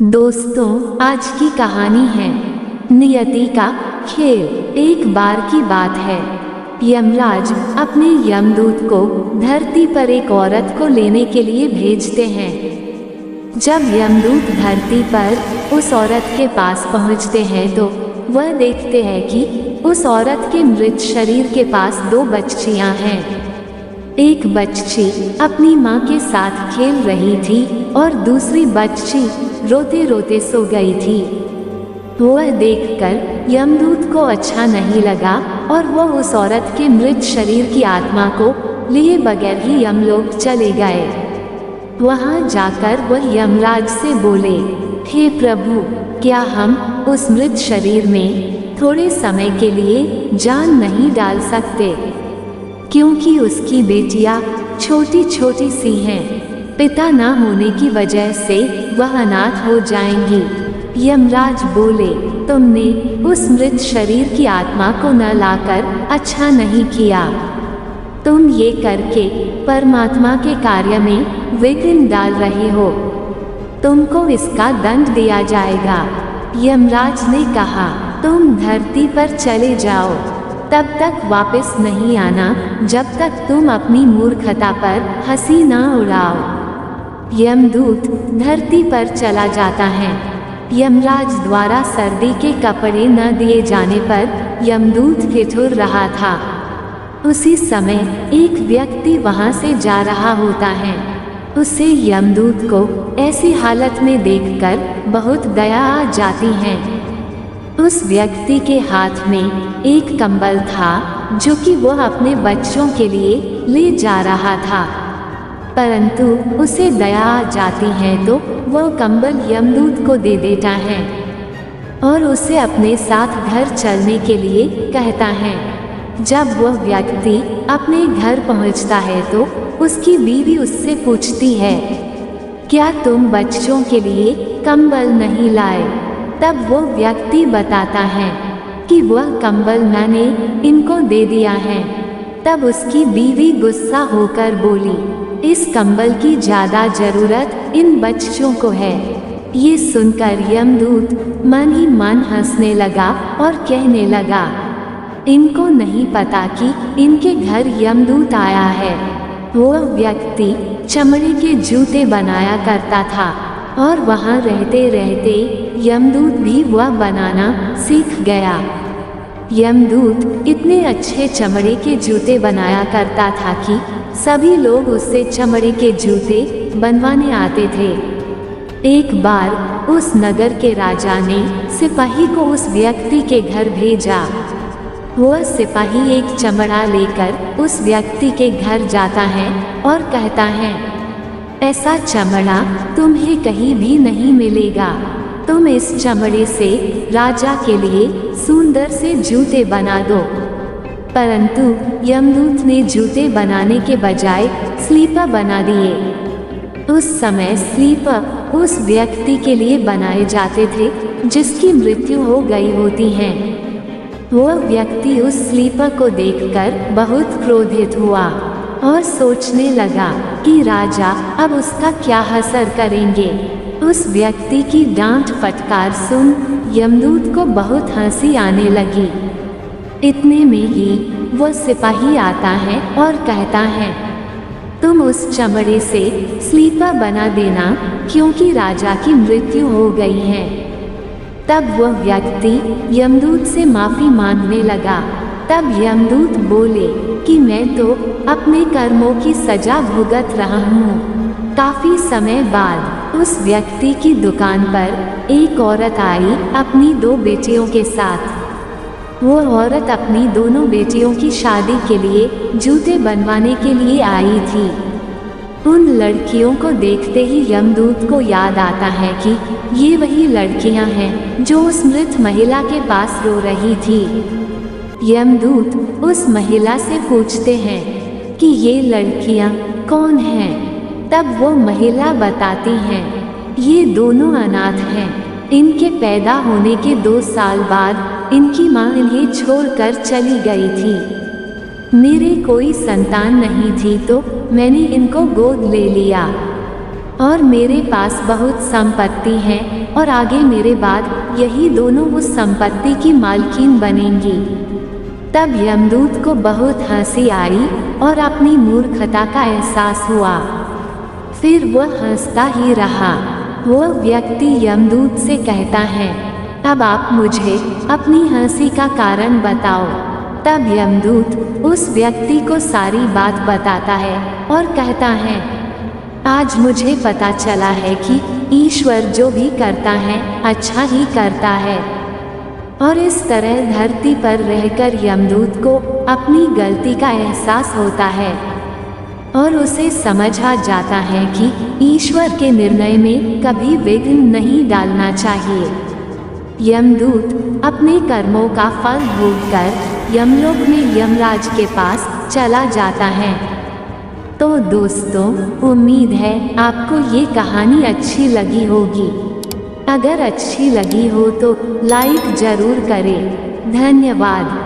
दोस्तों, आज की कहानी है नियति का खेल। एक बार की बात है, यमराज अपने यमदूत को धरती पर एक औरत को लेने के लिए भेजते हैं। जब यमदूत धरती पर उस औरत के पास पहुंचते हैं तो वह देखते हैं कि उस औरत के मृत शरीर के पास दो बच्चियां हैं। एक बच्ची अपनी माँ के साथ खेल रही थी और दूसरी बच्ची रोते रोते सो गई थी। वह देखकर यमदूत को अच्छा नहीं लगा और वह उस औरत के मृत शरीर की आत्मा को लिए बगैर ही यमलोक चले गए। वहां जाकर वह यमराज से बोले, हे प्रभु, क्या हम उस मृत शरीर में थोड़े समय के लिए जान नहीं डाल सकते, क्योंकि उसकी बेटियां छोटी छोटी सी हैं। पिता न होने की वजह से वह अनाथ हो जाएंगी। यमराज बोले, तुमने उस मृत शरीर की आत्मा को न लाकर अच्छा नहीं किया। तुम ये करके परमात्मा के कार्य में विघ्न डाल रहे हो। तुमको इसका दंड दिया जाएगा। यमराज ने कहा, तुम धरती पर चले जाओ, तब तक वापस नहीं आना जब तक तुम अपनी मूर्खता पर हंसी न उड़ाओ। यमदूत धरती पर चला जाता है। यमराज द्वारा सर्दी के कपड़े न दिए जाने पर यमदूत ठिठुर रहा था। उसी समय एक व्यक्ति वहां से जा रहा होता है। उसे यमदूत को ऐसी हालत में देखकर बहुत दया आ जाती है। उस व्यक्ति के हाथ में एक कंबल था जो कि वह अपने बच्चों के लिए ले जा रहा था, परंतु उसे दया आ जाती है तो वह कंबल यमदूत को दे देता है और उसे अपने साथ घर चलने के लिए कहता है। जब वह व्यक्ति अपने घर पहुंचता है तो उसकी बीवी उससे पूछती है, क्या तुम बच्चों के लिए कंबल नहीं लाए? तब वो व्यक्ति बताता है कि वह कंबल मैंने इनको दे दिया है। तब उसकी बीवी गुस्सा होकर बोली, इस कंबल की ज्यादा जरूरत इन बच्चों को है। ये सुनकर यमदूत मन ही मन हंसने लगा और कहने लगा, इनको नहीं पता कि इनके घर यमदूत आया है। वह व्यक्ति चमड़े के जूते बनाया करता था और वहां रहते रहते यमदूत भी वह बनाना सीख गया। यमदूत इतने अच्छे चमड़े के जूते बनाया करता था कि सभी लोग उससे चमड़े के जूते बनवाने आते थे। एक बार उस नगर के राजा ने सिपाही को उस व्यक्ति के घर भेजा। वह सिपाही एक चमड़ा लेकर उस व्यक्ति के घर जाता है और कहता है, ऐसा चमड़ा तुम्हें कहीं भी नहीं मिलेगा। तुम इस चमड़े से राजा के लिए सुंदर से जूते बना दो। परंतु यमदूत ने जूते बनाने के बजाय स्लीपर बना दिए। उस समय स्लीपर उस व्यक्ति के लिए बनाए जाते थे जिसकी मृत्यु हो गई होती है। वह व्यक्ति उस स्लीपर को देखकर बहुत क्रोधित हुआ और सोचने लगा कि राजा अब उसका क्या असर करेंगे। उस व्यक्ति की डांट फटकार सुन यमदूत को बहुत हंसी आने लगी। इतने में ही वह सिपाही आता है और कहता है, तुम उस चमड़े से स्लीपर बना देना क्योंकि राजा की मृत्यु हो गई है। तब वह व्यक्ति यमदूत से माफी मांगने लगा। तब यमदूत बोले कि मैं तो अपने कर्मों की सजा भुगत रहा हूँ। काफी समय बाद उस व्यक्ति की दुकान पर एक औरत आई अपनी दो बेटियों के साथ। वो औरत अपनी दोनों बेटियों की शादी के लिए जूते बनवाने के लिए आई थी। उन लड़कियों को देखते ही यमदूत को याद आता है कि ये वही लड़कियां हैं जो उस मृत महिला के पास रो रही थी। यमदूत उस महिला से पूछते हैं कि ये लड़कियां कौन हैं? तब वो महिला बताती हैं, ये दोनों अनाथ हैं। इनके पैदा होने के 2 साल बाद इनकी माँ इन्हें छोड़कर चली गई थी। मेरे कोई संतान नहीं थी तो मैंने इनको गोद ले लिया और मेरे पास बहुत संपत्ति है और आगे मेरे बाद यही दोनों उस संपत्ति की मालकिन बनेंगी। तब यमदूत को बहुत हंसी आई और अपनी मूर्खता का एहसास हुआ। फिर वह हंसता ही रहा। वह व्यक्ति यमदूत से कहता है, अब आप मुझे अपनी हंसी का कारण बताओ। तब यमदूत उस व्यक्ति को सारी बात बताता है और कहता है, आज मुझे पता चला है कि ईश्वर जो भी करता है अच्छा ही करता है। और इस तरह धरती पर रहकर यमदूत को अपनी गलती का एहसास होता है और उसे समझ आ जाता है कि ईश्वर के निर्णय में कभी विघ्न नहीं डालना चाहिए। यमदूत अपने कर्मों का फल भोगकर यमलोक में यमराज के पास चला जाता है। तो दोस्तों, उम्मीद है आपको ये कहानी अच्छी लगी होगी। अगर अच्छी लगी हो तो लाइक जरूर करें। धन्यवाद।